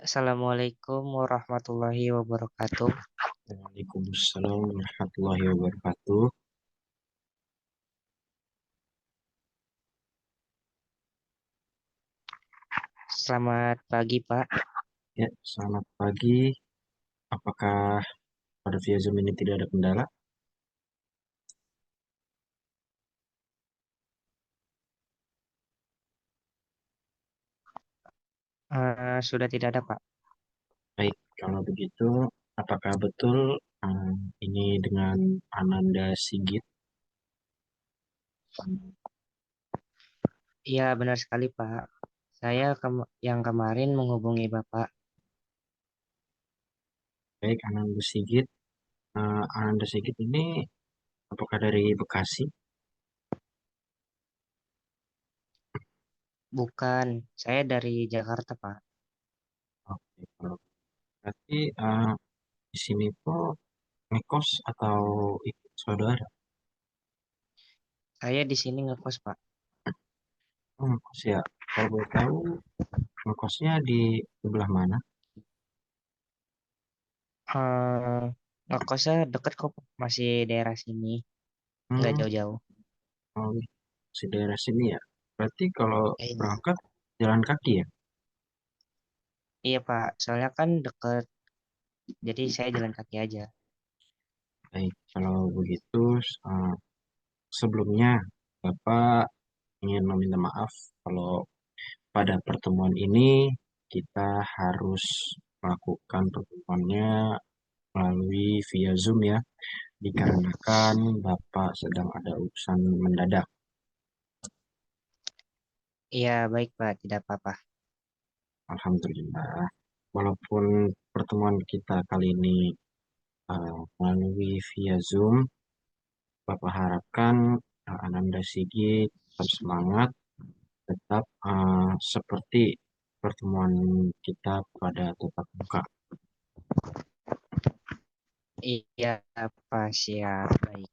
Assalamualaikum warahmatullahi wabarakatuh. Waalaikumsalam warahmatullahi wabarakatuh. Selamat pagi, Pak. Ya, selamat pagi. Apakah pada via Zoom ini tidak ada kendala? Sudah tidak ada, Pak. Baik, kalau begitu, apakah betul ini dengan Ananda Sigit? Iya, benar sekali, Pak. Saya yang kemarin menghubungi Bapak. Baik, Ananda Sigit. Ananda Sigit ini apakah dari Bekasi? Bukan, saya dari Jakarta, Pak. Oke, kalau berarti di sini tuh ngekos atau ikut saudara? Saya di sini ngekos, Pak. Oh, ngekos ya. Kalau boleh tahu, ngekosnya di sebelah mana? Eh, Ngekosnya deket kok, Pak. Masih daerah sini, nggak Hmm, jauh-jauh. oh, si daerah sini ya. Berarti kalau Iya, berangkat jalan kaki ya? iya, Pak. Soalnya kan deket, jadi saya jalan kaki aja. Baik, kalau begitu eh, sebelumnya Bapak ingin meminta maaf kalau pada pertemuan ini kita harus melakukan pertemuannya melalui via Zoom ya, dikarenakan Bapak sedang ada urusan mendadak. Iya, baik, Pak. Tidak apa-apa. Alhamdulillah. Walaupun pertemuan kita kali ini melalui via Zoom, Bapak harapkan Ananda Sigit tetap semangat, tetap seperti pertemuan kita pada tatap muka. Iya, Pak. Siap. Baik.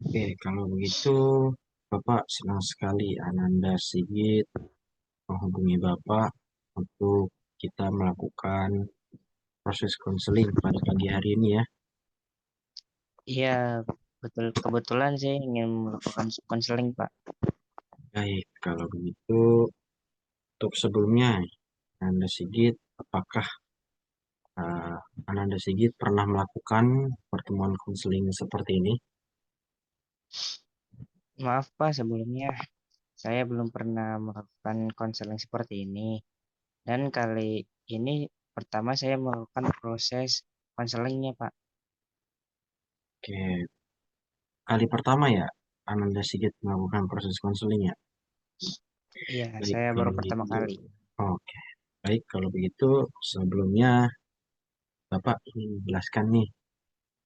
Oke, kalau begitu Bapak senang sekali Ananda Sigit menghubungi Bapak untuk kita melakukan proses konseling pada pagi hari ini ya. Iya, betul. Kebetulan saya ingin melakukan konseling, Pak. Baik, kalau begitu untuk sebelumnya Ananda Sigit, apakah uh, Ananda Sigit pernah melakukan pertemuan konseling seperti ini? Maaf, Pak, sebelumnya saya belum pernah melakukan konseling seperti ini. Dan kali ini pertama saya melakukan proses konselingnya, Pak. Oke, kali pertama ya Ananda Sigit melakukan proses konseling ya. Iya, Baik, saya baru kalau pertama begitu. kali. Oke, baik kalau begitu sebelumnya Bapak ingin menjelaskan nih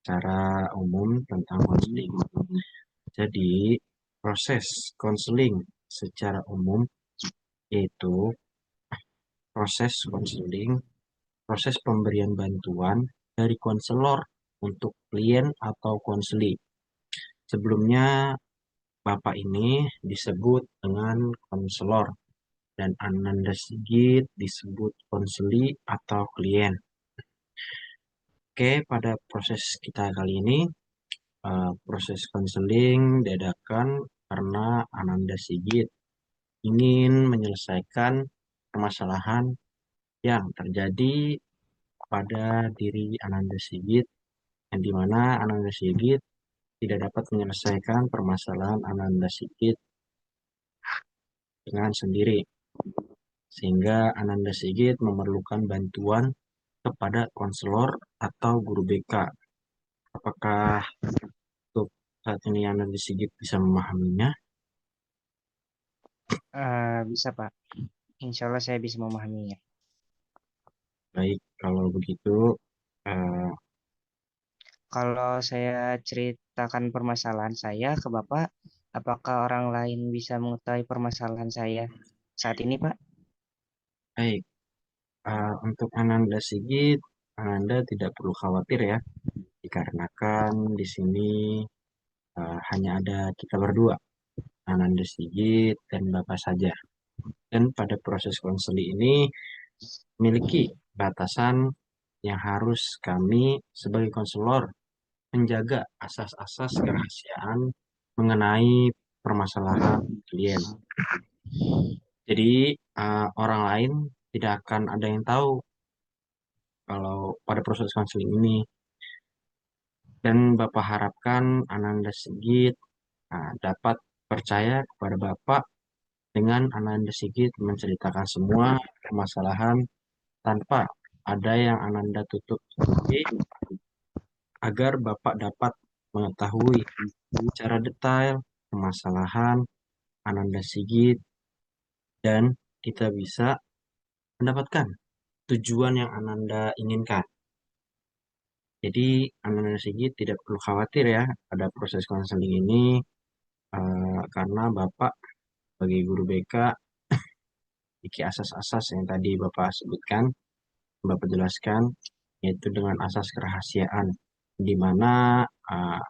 cara umum tentang konseling. Jadi, proses konseling secara umum yaitu proses pemberian bantuan dari konselor untuk klien atau konseli. Sebelumnya Bapak ini disebut dengan konselor dan Ananda Sigit disebut konseli atau klien. Oke, pada proses kita kali ini, proses konseling diadakan karena Ananda Sigit ingin menyelesaikan permasalahan yang terjadi pada diri Ananda Sigit, yang dimana Ananda Sigit tidak dapat menyelesaikan permasalahan Ananda Sigit dengan sendiri, sehingga Ananda Sigit memerlukan bantuan kepada konselor atau guru BK. Apakah untuk saat ini Ananda Sigit bisa memahaminya? Bisa, Pak. Insya Allah saya bisa memahaminya. Baik, kalau begitu, eh, Kalau saya ceritakan permasalahan saya ke Bapak, apakah orang lain bisa mengetahui permasalahan saya saat ini, Pak? baik, untuk Ananda Sigit, Ananda tidak perlu khawatir ya, dikarenakan di sini hanya ada kita berdua, Ananda Sigit dan Bapak saja. Dan pada proses konseli ini, memiliki batasan yang harus kami sebagai konselor menjaga asas-asas kerahasiaan mengenai permasalahan klien. Jadi orang lain tidak akan ada yang tahu kalau pada proses konseling ini. Dan Bapak harapkan Ananda Sigit dapat percaya kepada Bapak dengan Ananda Sigit menceritakan semua permasalahan tanpa ada yang Ananda tutup-tutupi agar Bapak dapat mengetahui secara detail permasalahan Ananda Sigit dan kita bisa mendapatkan tujuan yang Ananda inginkan. Jadi Ananda Sigit tidak perlu khawatir ya pada proses konseling ini karena Bapak sebagai guru BK memiliki asas-asas yang tadi Bapak sebutkan, Bapak jelaskan, yaitu dengan asas kerahasiaan, di mana uh,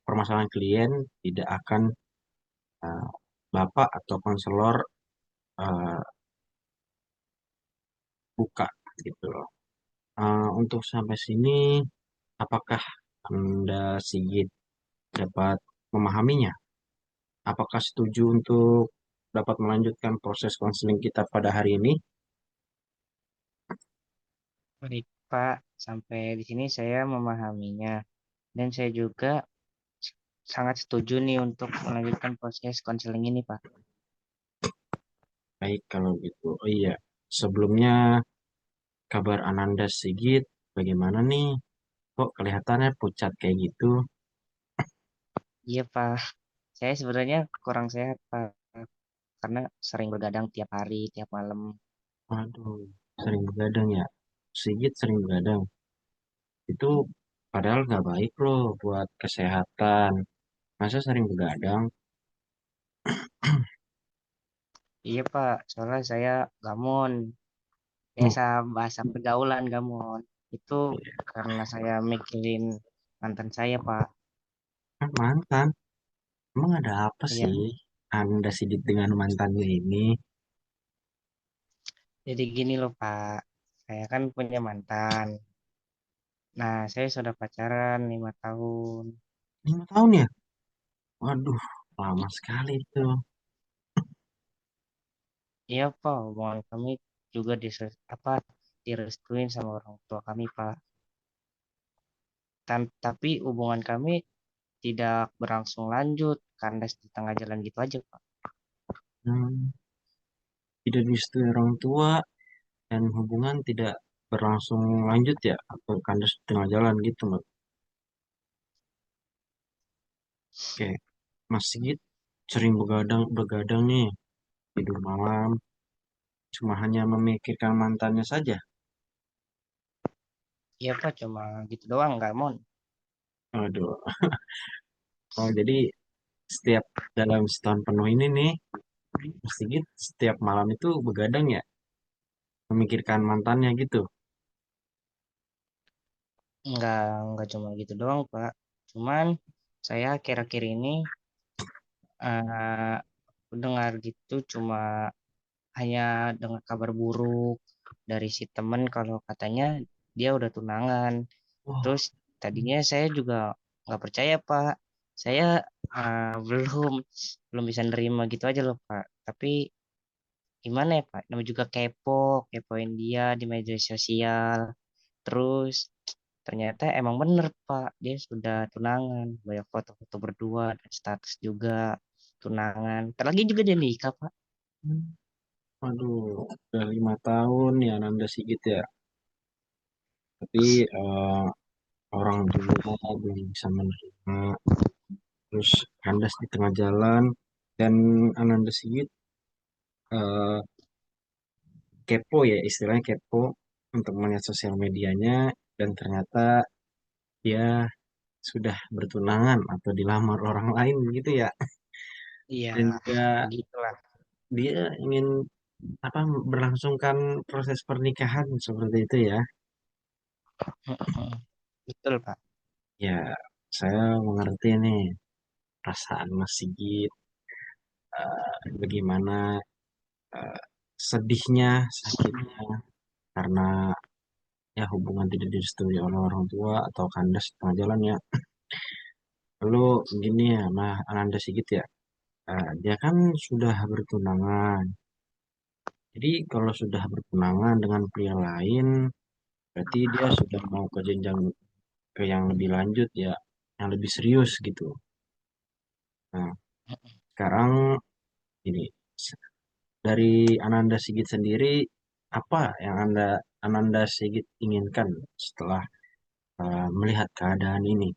permasalahan klien tidak akan uh, Bapak atau konselor uh, buka gitu loh. Untuk sampai sini, apakah Anda Sigit dapat memahaminya? Apakah setuju untuk dapat melanjutkan proses konseling kita pada hari ini? Baik, Pak. Sampai di sini saya memahaminya. Dan saya juga sangat setuju nih untuk melanjutkan proses konseling ini, Pak. Baik, kalau gitu. Oh iya, sebelumnya kabar Ananda Sigit, bagaimana nih? Kok kelihatannya pucat kayak gitu? Iya, Pak. Saya sebenarnya kurang sehat, Pak. Karena sering bergadang tiap hari, tiap malam. Waduh, sering begadang ya? Sigit sering begadang. Itu padahal nggak baik loh buat kesehatan. Masa sering begadang? Iya, Pak. Soalnya saya gamon. Oh, Biasa bahasa pergaulan gamon. Itu karena saya mikirin mantan saya, Pak. kan mantan. Emang ada apa Iya. sih Anda Sigit dengan mantannya ini? Jadi gini loh, Pak. Saya kan punya mantan. Nah, saya sudah pacaran 5 tahun. 5 tahun ya? Waduh, lama sekali itu. Iya, Pak. Hubungan kami juga direstuin sama orang tua kami, Pak. Tapi hubungan kami tidak berlangsung lanjut, kandas di tengah jalan gitu aja, Pak. Hmm, tidak direstui orang tua dan hubungan tidak berlangsung lanjut ya? Atau kandas di tengah jalan gitu, Mbak? Oke, Mas Sigit sering begadang nih, tidur malam, cuma hanya memikirkan mantannya saja. Iya, Pak. Cuma gitu doang, nggak mau. Aduh, oh jadi setiap dalam setahun penuh ini nih, Mas Sigit setiap malam itu begadang ya, memikirkan mantannya gitu. Nggak cuma gitu doang, Pak. Cuman saya akhir-akhir ini eh, dengar gitu cuma hanya dengar kabar buruk dari si temen kalau katanya dia udah tunangan. Wah, Terus tadinya saya juga nggak percaya, Pak. Saya belum belum bisa nerima gitu aja loh, Pak. Tapi gimana ya, Pak? Namanya juga kepoin dia di media sosial. Terus ternyata emang bener, Pak. Dia sudah tunangan. Banyak foto-foto berdua dan status juga tunangan. Ntar lagi juga dia nikah, Pak. aduh, udah 5 tahun ya Nanda Sigit ya. Tapi orang tua belum bisa menerima, terus kandas di tengah jalan, dan Ananda Sigit eh, kepo ya, istilahnya kepo untuk melihat sosial medianya, dan ternyata dia sudah bertunangan atau dilamar orang lain gitu ya. Iya, Dan juga begitulah. dia ingin apa berlangsungkan proses pernikahan seperti itu ya. Betul, Pak. Ya, saya mengerti nih perasaan Mas Sigit, bagaimana sedihnya, sakitnya karena ya hubungan tidak direstui oleh orang tua atau kandas di tengah jalan ya. Lalu gini ya, nah Ananda Sigit ya, dia kan sudah bertunangan. Jadi kalau sudah bertunangan dengan pria lain, berarti dia sudah mau ke jenjang ke yang lebih lanjut ya, yang lebih serius gitu. Nah, sekarang ini dari Ananda Sigit sendiri, apa yang Ananda Sigit inginkan setelah melihat keadaan ini?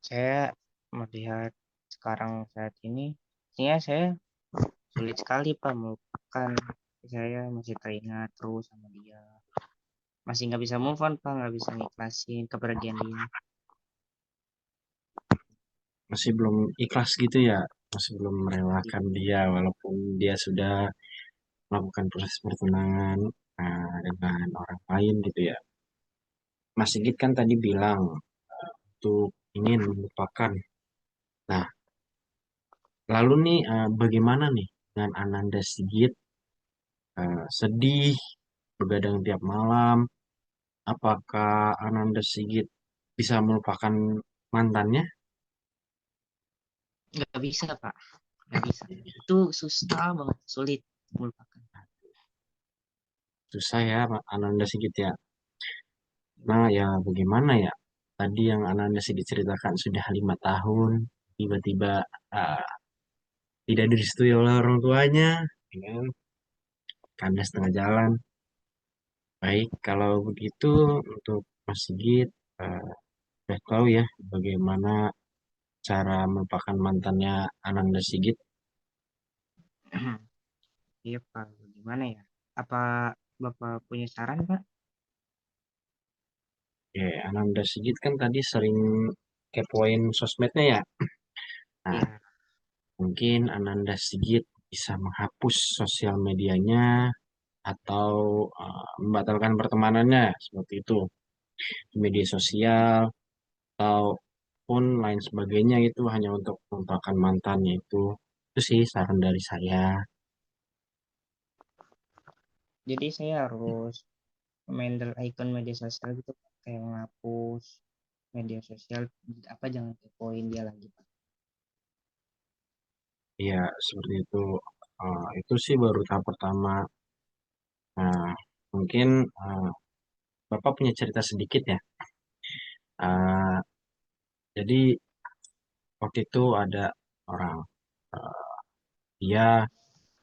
Saya melihat sekarang saat ini, ya saya sulit sekali Pak melupakan. Saya masih teringat terus sama dia. Masih nggak bisa move on Pak, nggak bisa ngiklasin kepergian dia. Masih belum ikhlas gitu ya, masih belum merelakan dia walaupun dia sudah melakukan proses pertunangan dengan orang lain gitu ya. Mas Sigit kan tadi bilang untuk ingin melupakan. Nah, lalu nih bagaimana nih dengan Ananda Sigit sedih, begadang tiap malam? Apakah Ananda Sigit bisa melupakan mantannya? Nggak bisa Pak, nggak bisa. Itu susah banget, sulit melupakan. Susah ya, Ananda Sigit ya. Nah, ya bagaimana ya? Tadi yang Ananda Sigit ceritakan sudah 5 tahun, tiba-tiba uh, tidak direstui oleh orang tuanya, ya kan? Kandas tengah jalan. Baik, kalau begitu untuk Mas Sigit, uh, udah tahu ya bagaimana cara melupakan mantannya Ananda Sigit. Iya Pak, gimana ya? Apa Bapak punya saran Pak? Ya, Ananda Sigit kan tadi sering kepoin sosmednya ya. Nah, Iya, mungkin Ananda Sigit bisa menghapus sosial medianya atau membatalkan pertemanannya seperti itu di media sosial ataupun lain sebagainya itu hanya untuk melupakan mantannya itu sih saran dari saya. jadi saya harus handle icon media sosial gitu Pak. Kayak menghapus media sosial, apa jangan kepoin dia lagi Pak. Ya seperti itu. Itu sih baru tahap pertama. Nah, mungkin uh, Bapak punya cerita sedikit ya. Uh, jadi waktu itu ada orang, uh, dia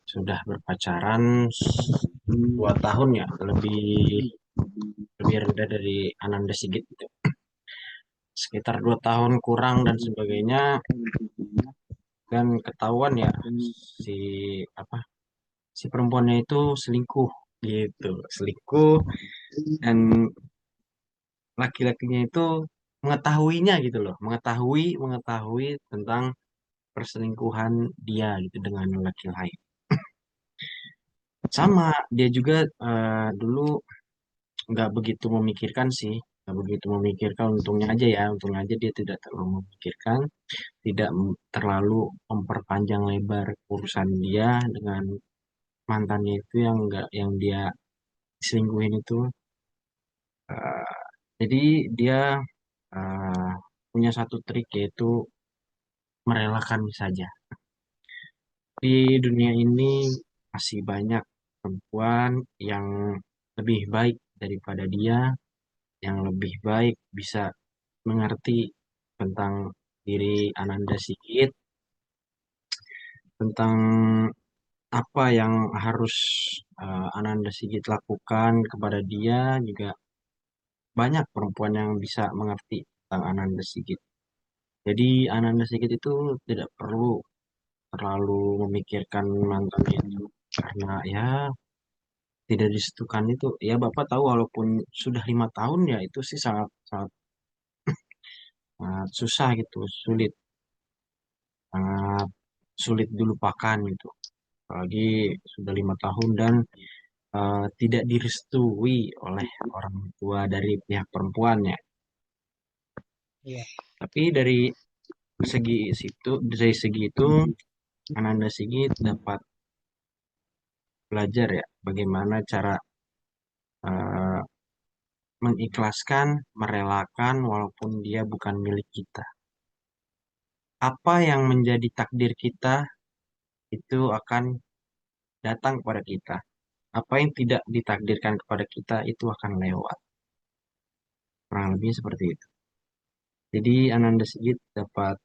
sudah berpacaran 2 tahun ya, lebih lebih rendah dari Ananda Sigit gitu. Sekitar 2 tahun kurang dan sebagainya, dan ketahuan ya si apa si perempuannya itu selingkuh gitu, selingkuh, dan laki-lakinya itu mengetahuinya gitu loh, mengetahui mengetahui tentang perselingkuhan dia gitu dengan laki lain. Sama dia juga dulu nggak begitu memikirkan sih, nggak begitu memikirkan, untungnya aja ya, untungnya aja dia tidak terlalu memikirkan, tidak terlalu memperpanjang lebar urusan dia dengan mantannya itu yang nggak yang dia selingkuhin itu. Eh, jadi dia eh, punya satu trik yaitu merelakan saja. Di dunia ini masih banyak perempuan yang lebih baik daripada dia, yang lebih baik bisa mengerti tentang diri Ananda Sigit, tentang apa yang harus Ananda Sigit lakukan kepada dia, juga banyak perempuan yang bisa mengerti tentang Ananda Sigit. Jadi Ananda Sigit itu tidak perlu terlalu memikirkan mantannya itu, karena ya tidak disetukan itu. Ya Bapak tahu walaupun sudah 5 tahun ya itu sih sangat sangat, sangat susah gitu, sulit, sangat sulit dilupakan gitu. Apalagi sudah 5 tahun dan tidak direstui oleh orang tua dari pihak perempuannya. Iya. Tapi dari segi itu Ananda Sigit dapat belajar ya bagaimana cara eh, mengikhlaskan, merelakan walaupun dia bukan milik kita. Apa yang menjadi takdir kita itu akan datang kepada kita. Apa yang tidak ditakdirkan kepada kita itu akan lewat. Kurang lebih seperti itu. Jadi Ananda Sigit dapat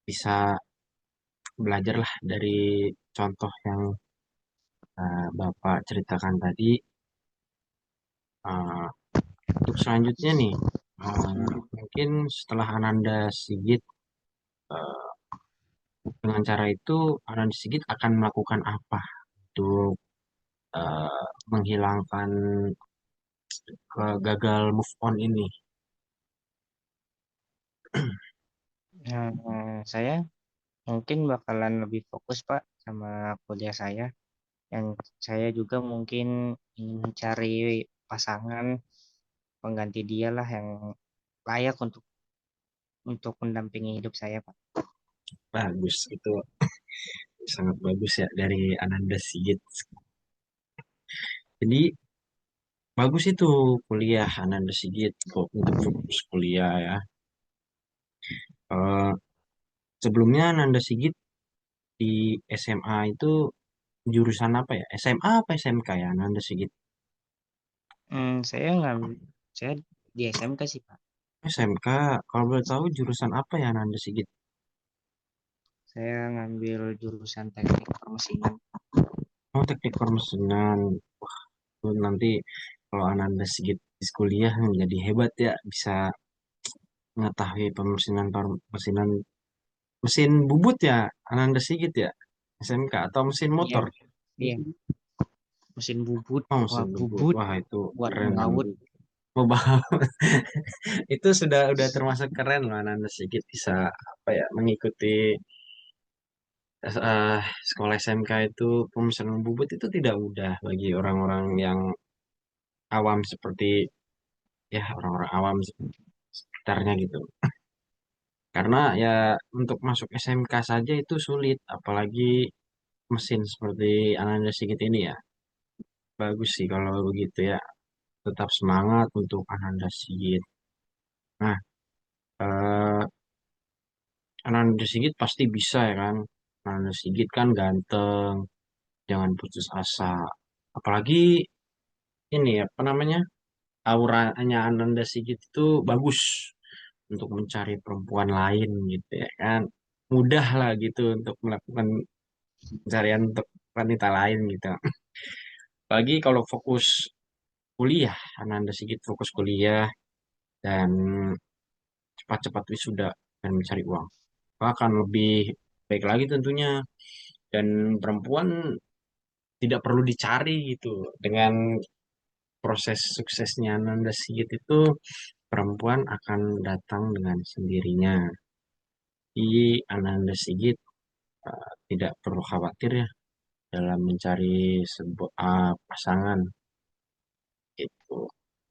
bisa belajarlah dari contoh yang Bapak ceritakan tadi. Eh, untuk selanjutnya nih, mungkin setelah Ananda Sigit eh, dengan cara itu Ananda Sigit akan melakukan apa untuk menghilangkan gagal move on ini? Saya mungkin bakalan lebih fokus Pak sama kuliah saya. Yang saya juga mungkin ingin mencari pasangan pengganti dia lah yang layak untuk mendampingi hidup saya Pak. Bagus, itu sangat bagus ya dari Ananda Sigit. Jadi bagus itu kuliah Ananda Sigit kok untuk fokus kuliah ya. Eh, sebelumnya Ananda Sigit di SMA itu jurusan apa ya? SMA apa SMK ya Ananda Sigit? Saya ngambil saya di SMK sih Pak. SMK. Kalau boleh tahu jurusan apa ya Ananda Sigit? Saya ngambil jurusan teknik permesinan. Oh, teknik permesinan. Tuh, nanti kalau Ananda Sigit di kuliah menjadi hebat ya, bisa mengetahui permesinan mesin bubut ya Ananda Sigit ya, SMK atau mesin Iya, motor. iya, mesin bubut. Oh, Wah, mesin bubut. bubut Wah, itu buat keren kan. membaut. Oh, itu sudah termasuk keren loh Ananda Sigit bisa apa ya mengikuti sekolah SMK itu. Pemesanan bubut itu tidak mudah bagi orang-orang yang awam seperti ya orang-orang awam sekitarnya gitu. Karena ya untuk masuk SMK saja itu sulit, apalagi mesin seperti Ananda Sigit ini ya. Bagus sih kalau begitu ya. Tetap semangat untuk Ananda Sigit. Nah, eh, Ananda Sigit pasti bisa ya kan. Ananda Sigit kan ganteng, jangan putus asa. Apalagi ini ya, apa namanya? Auranya Ananda Sigit itu bagus untuk mencari perempuan lain gitu ya kan. Mudah lah gitu untuk melakukan pencarian untuk wanita lain gitu. Apalagi kalau fokus kuliah, Ananda Sigit fokus kuliah dan cepat-cepat wisuda dan mencari uang. Akan lebih baik lagi tentunya. Dan perempuan tidak perlu dicari gitu. Dengan proses suksesnya Ananda Sigit itu, perempuan akan datang dengan sendirinya. Jadi Ananda Sigit tidak perlu khawatir ya dalam mencari sebuah pasangan itu.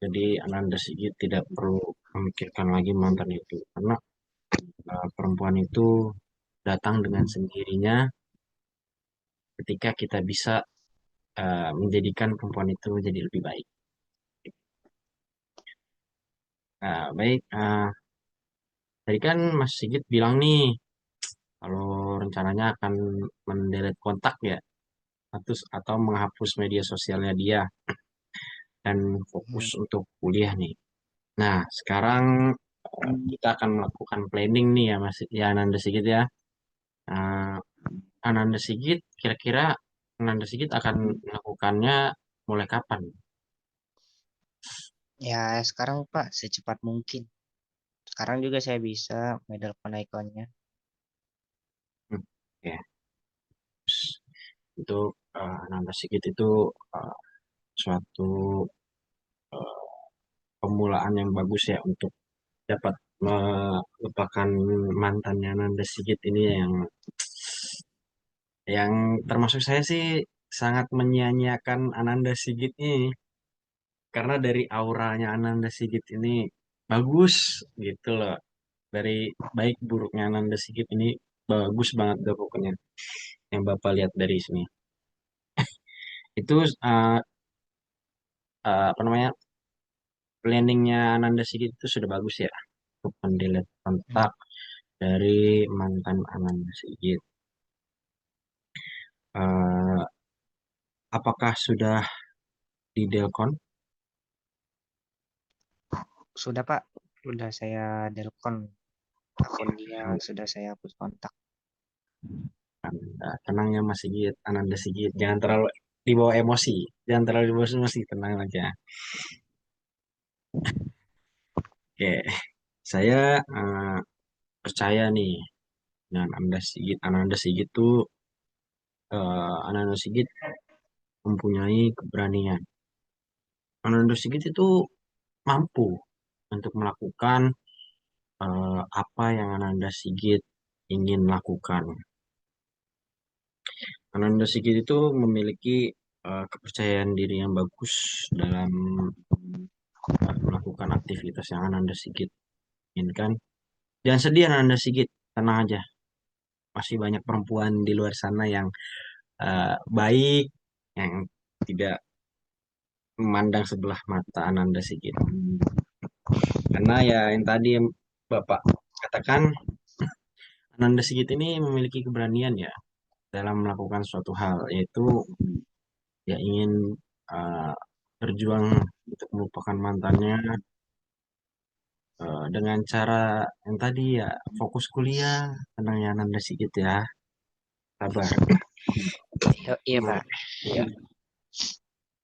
Jadi Ananda Sigit tidak perlu memikirkan lagi mantan itu karena perempuan itu datang dengan sendirinya ketika kita bisa menjadikan perempuan itu menjadi lebih baik. Baik, tadi kan Mas Sigit bilang nih kalau rencananya akan mendelete kontak ya, atau menghapus media sosialnya dia dan fokus Hmm. untuk kuliah nih. Nah, sekarang kita akan melakukan planning nih ya Mas ya Ananda Sigit ya. Nah, Ananda Sigit kira-kira Ananda Sigit akan melakukannya mulai kapan? Ya, sekarang Pak, secepat mungkin. Sekarang juga saya bisa medal ikonnya. Hmm, ya, itu Ananda Sigit itu uh, suatu pemulaan yang bagus ya untuk dapat melupakan mantannya Nanda Sigit ini yang termasuk saya sih sangat menyia-nyiakan Ananda Sigit ini karena dari auranya Ananda Sigit ini bagus gitu loh, dari baik buruknya Ananda Sigit ini bagus banget deh pokoknya yang Bapak lihat dari sini. Itu apa namanya, planningnya Ananda Sigit itu sudah bagus ya untuk mendelete kontak dari mantan Ananda Sigit. Eh, apakah sudah di Delcon? Sudah Pak, sudah saya delkon akun dia, sudah saya hapus kontak. Tenang ya Mas Sigit, Ananda Sigit, jangan terlalu dibawa emosi, jangan terlalu dibawa emosi, tenang aja. Oke, saya percaya nih dengan Ananda Sigit. Ananda Sigit tuh Ananda Sigit mempunyai keberanian. Ananda Sigit itu mampu untuk melakukan apa yang Ananda Sigit ingin lakukan. Ananda Sigit itu memiliki kepercayaan diri yang bagus dalam melakukan aktivitas yang Ananda Sigit inginkan. Jangan sedih Ananda Sigit, tenang aja. Masih banyak perempuan di luar sana yang baik, yang tidak memandang sebelah mata Ananda Sigit. Karena ya yang tadi yang Bapak katakan, Ananda Sigit ini memiliki keberanian ya dalam melakukan suatu hal, yaitu ya ingin uh, berjuang untuk melupakan mantannya dengan cara yang tadi ya fokus kuliah, tenang ya Ananda Sigit ya, sabar. Iya, iya Pak. Ya,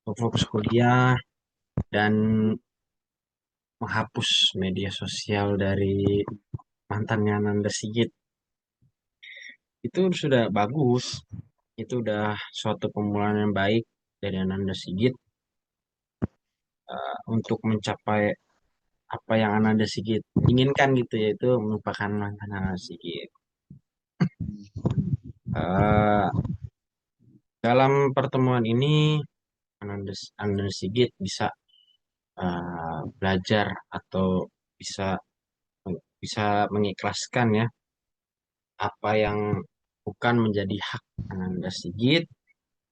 fokus kuliah dan menghapus media sosial dari mantannya Ananda Sigit itu sudah bagus. Itu udah suatu pemulaan yang baik dari Ananda Sigit untuk mencapai apa yang Ananda Sigit inginkan gitu, yaitu melupakan mantan Ananda Sigit. Eh, dalam pertemuan ini Ananda Sigit bisa belajar atau bisa bisa mengikhlaskan ya apa yang bukan menjadi hak Ananda Sigit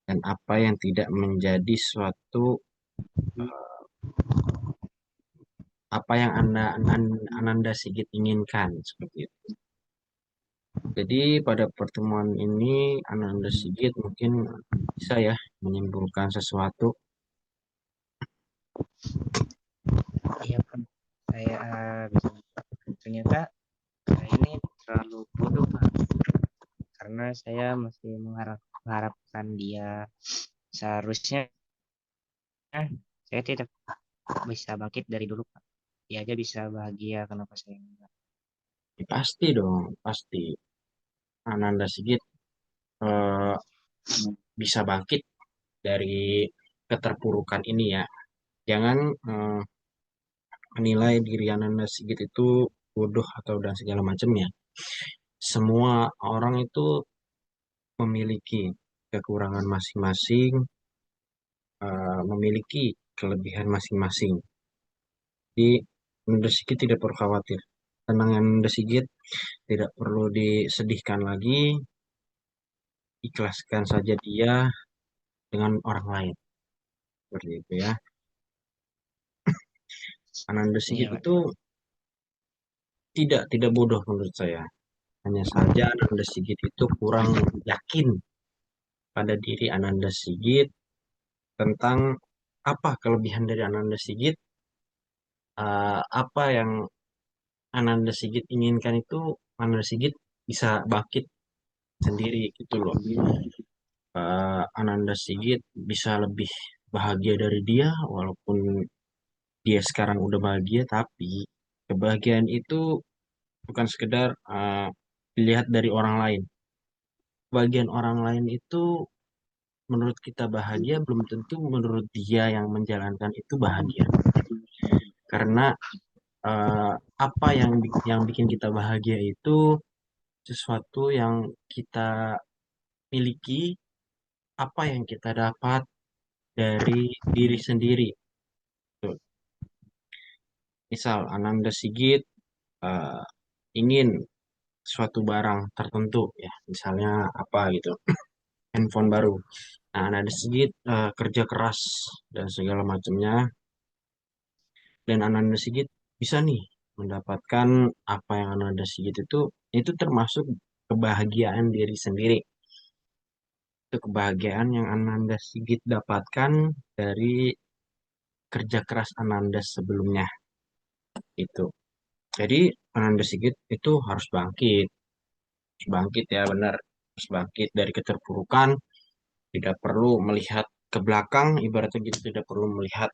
dan apa yang tidak menjadi suatu apa yang Ananda Sigit inginkan seperti itu. Jadi pada pertemuan ini Ananda Sigit mungkin bisa ya menyimpulkan sesuatu. Iya Pak. Saya ternyata saya ini terlalu bodoh Pak, karena saya masih mengharapkan dia. Seharusnya saya tidak bisa bangkit dari dulu Pak. Dia aja bisa bahagia, kenapa saya enggak? Ya, pasti dong, pasti Ananda Sigit eh, bisa bangkit dari keterpurukan ini ya. Jangan eh, menilai diri Ananda Sigit itu bodoh atau dan segala macamnya. Semua orang itu memiliki kekurangan masing-masing, memiliki kelebihan masing-masing. Jadi Ananda Sigit tidak perlu khawatir. Tenang Ananda Sigit, tidak perlu disedihkan lagi, ikhlaskan saja dia dengan orang lain. Seperti itu ya. Ananda Sigit Iya Pak. itu tidak bodoh menurut saya. Hanya saja Ananda Sigit itu kurang yakin pada diri Ananda Sigit tentang apa kelebihan dari Ananda Sigit, apa yang Ananda Sigit inginkan itu Ananda Sigit bisa bangkit sendiri gitu loh. Ananda Sigit bisa lebih bahagia dari dia walaupun dia sekarang udah bahagia, tapi kebahagiaan itu bukan sekedar dilihat dari orang lain. Bagian orang lain itu menurut kita bahagia belum tentu menurut dia yang menjalankan itu bahagia. Karena eh, apa yang bikin kita bahagia itu sesuatu yang kita miliki, apa yang kita dapat dari diri sendiri. Tuh. Misal Ananda Sigit eh, ingin suatu barang tertentu ya, misalnya apa gitu, handphone baru. Nah, Ananda Sigit kerja keras dan segala macamnya, dan Ananda Sigit bisa nih mendapatkan apa yang Ananda Sigit itu termasuk kebahagiaan diri sendiri. Itu kebahagiaan yang Ananda Sigit dapatkan dari kerja keras Ananda sebelumnya itu. Jadi Ananda Sigit itu harus bangkit ya benar, harus bangkit dari keterpurukan, tidak perlu melihat ke belakang, ibaratnya gitu, tidak perlu melihat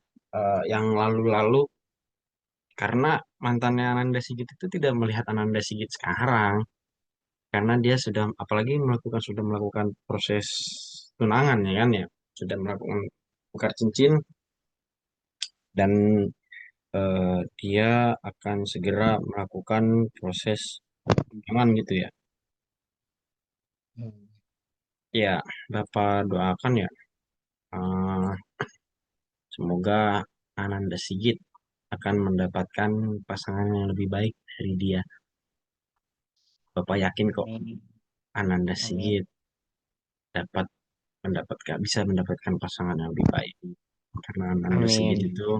yang lalu-lalu, karena mantannya Ananda Sigit itu tidak melihat Ananda Sigit sekarang, karena dia sudah melakukan proses tunangan ya kan ya, sudah melakukan tukar cincin, dan dia akan segera melakukan proses tunangan gitu ya. Hmm. Ya, Bapak doakan ya, eh, semoga Ananda Sigit akan mendapatkan pasangan yang lebih baik dari dia. Bapak yakin kok Amin. Ananda Amin. Sigit dapat bisa mendapatkan pasangan yang lebih baik. Karena Ananda Sigit Amin. itu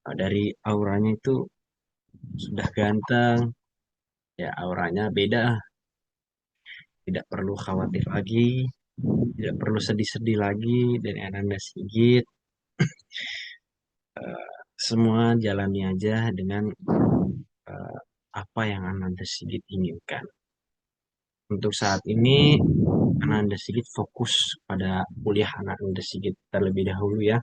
dari auranya itu sudah ganteng, ya auranya beda, tidak perlu khawatir lagi, tidak perlu sedih-sedih lagi dari Ananda Sigit. Semua jalani aja dengan eh, apa yang Ananda Sigit inginkan. Untuk saat ini, Ananda Sigit fokus pada kuliah Ananda Sigit terlebih dahulu ya.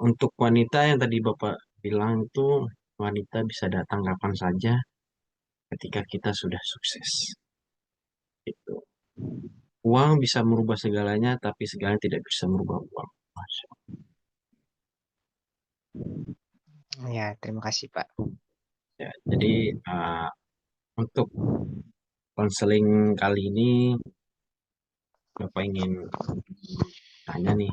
Untuk wanita yang tadi Bapak bilang itu, wanita bisa datang kapan saja ketika kita sudah sukses. Itu. Uang bisa merubah segalanya, tapi segalanya tidak bisa merubah uang. Masya Allah. Ya, terima kasih, Pak. Ya, jadi untuk konseling kali ini, Bapak ingin tanya nih,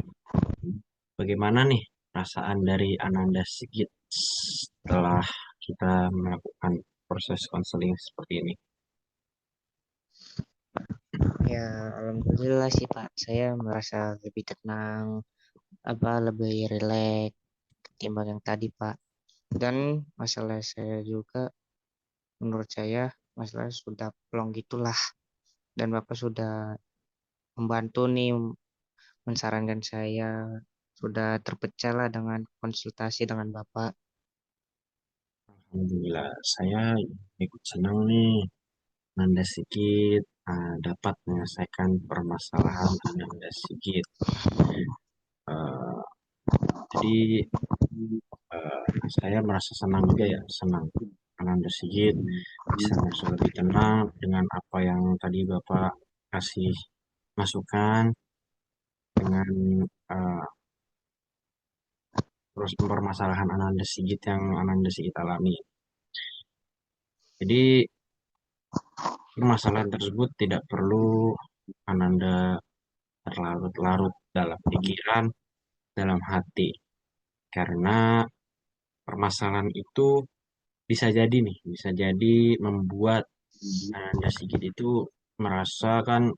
bagaimana nih perasaan dari Ananda Sigit setelah kita melakukan proses konseling seperti ini? Ya, alhamdulillah sih, Pak. Saya merasa lebih tenang, lebih rileks ketimbang yang tadi, Pak. Dan masalah saya juga, menurut saya, masalah sudah plong gitulah. Dan Bapak sudah membantu nih, mensarankan saya, sudah terpecah lah dengan konsultasi dengan Bapak. Alhamdulillah, saya ikut senang nih. Ananda Sigit dapat menyelesaikan permasalahan Ananda Sigit. Eh, jadi saya merasa senang juga ya, senang Ananda Sigit bisa merasa lebih tenang dengan apa yang tadi Bapak kasih masukan, dengan eh, terus permasalahan Ananda Sigit yang Ananda Sigit alami. Jadi permasalahan tersebut tidak perlu Ananda terlarut-larut dalam pikiran, dalam hati, karena permasalahan itu bisa jadi membuat Ananda Sigit itu merasakan,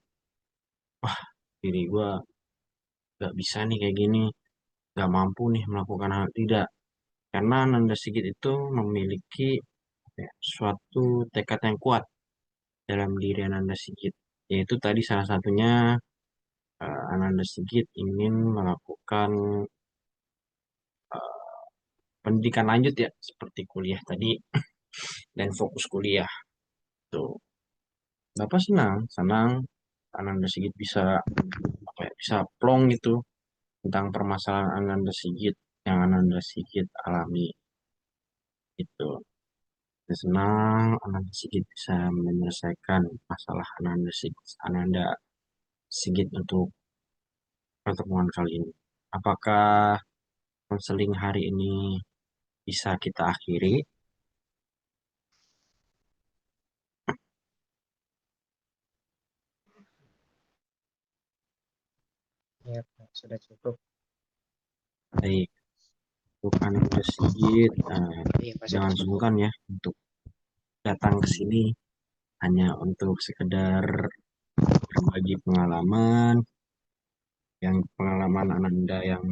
wah, diri gua gak bisa nih kayak gini, gak mampu nih melakukan hal tidak. Karena Ananda Sigit itu memiliki ya, suatu tekad yang kuat dalam diri Ananda Sigit. Yaitu tadi salah satunya Ananda Sigit ingin melakukan eh, pendidikan lanjut ya, seperti kuliah tadi dan fokus kuliah. Tuh, Bapak senang Ananda Sigit bisa bisa plong gitu tentang permasalahan Ananda Sigit yang Ananda Sigit alami itu. Saya senang Ananda Sigit bisa menyelesaikan masalah Ananda Sigit untuk pertemuan kali ini. Apakah konseling hari ini bisa kita akhiri? Ya, Pak, sudah cukup. Baik, untuk Ananda Sigit, Iya, Pak, sudah jangan cukup. sungkan ya untuk datang ke sini hanya untuk sekedar berbagi pengalaman, yang pengalaman Ananda yang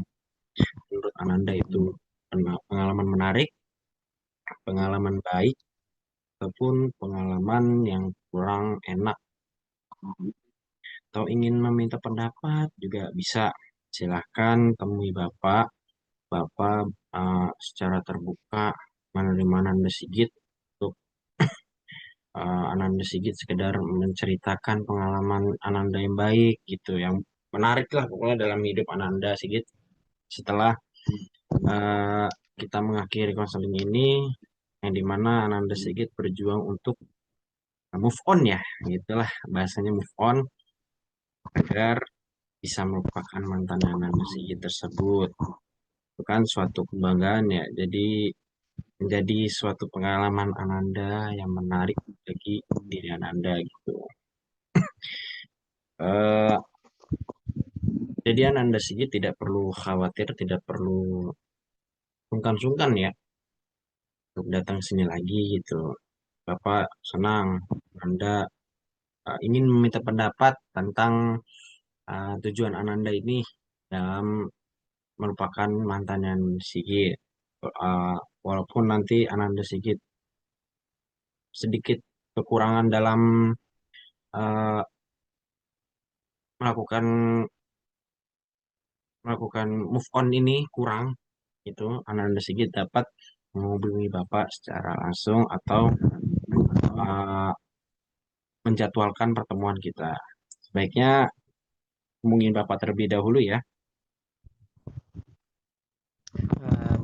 menurut Ananda itu pengalaman menarik, pengalaman baik, ataupun pengalaman yang kurang enak, atau ingin meminta pendapat juga bisa. Silahkan temui Bapak. Bapak secara terbuka menerima Ananda Sigit untuk Ananda Sigit sekedar menceritakan pengalaman Ananda yang baik gitu, yang menarik lah pokoknya dalam hidup Ananda Sigit setelah eh, kita mengakhiri konseling ini, yang dimana Ananda Sigit berjuang untuk move on ya, gitulah bahasanya, move on agar bisa melupakan mantan Ananda Sigit tersebut. Itu kan suatu kebanggaan ya. Jadi menjadi suatu pengalaman Ananda yang menarik bagi diri Ananda gitu. Eh, jadi Ananda Sigit tidak perlu khawatir, tidak perlu sungkan-sungkan ya untuk datang sini lagi gitu. Bapak senang Anda ingin meminta pendapat tentang tujuan Ananda ini dalam melupakan mantannya Sigit. Walaupun nanti Ananda Sigit sedikit kekurangan dalam eh, melakukan melakukan move on ini kurang, itu Ananda Sigit dapat menghubungi Bapak secara langsung atau eh, menjadwalkan pertemuan kita. Sebaiknya hubungin Bapak terlebih dahulu ya.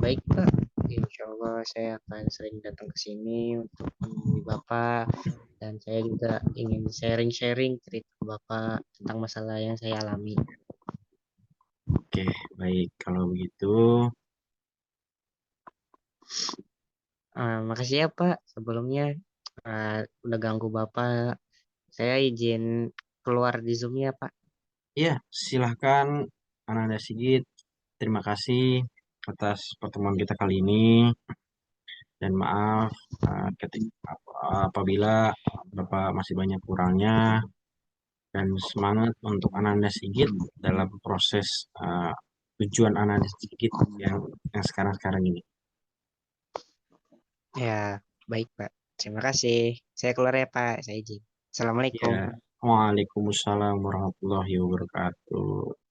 Baik Pak, insya Allah saya akan sering datang ke sini untuk menemui Bapak dan saya juga ingin sharing-sharing cerita ke Bapak tentang masalah yang saya alami. Oke, baik. Kalau begitu, Makasih ya Pak sebelumnya udah ganggu Bapak. Saya izin keluar di Zoom ya Pak. ya silahkan Ananda Sigit. Terima kasih atas pertemuan kita kali ini. Dan maaf apabila Bapak masih banyak kurangnya. Dan semangat untuk Ananda Sigit dalam proses tujuan Ananda Sigit yang sekarang-sekarang ini. Ya, baik Pak. Terima kasih. Saya keluar ya Pak. Saya izin. Assalamualaikum. Ya, Waalaikumsalam warahmatullahi wabarakatuh.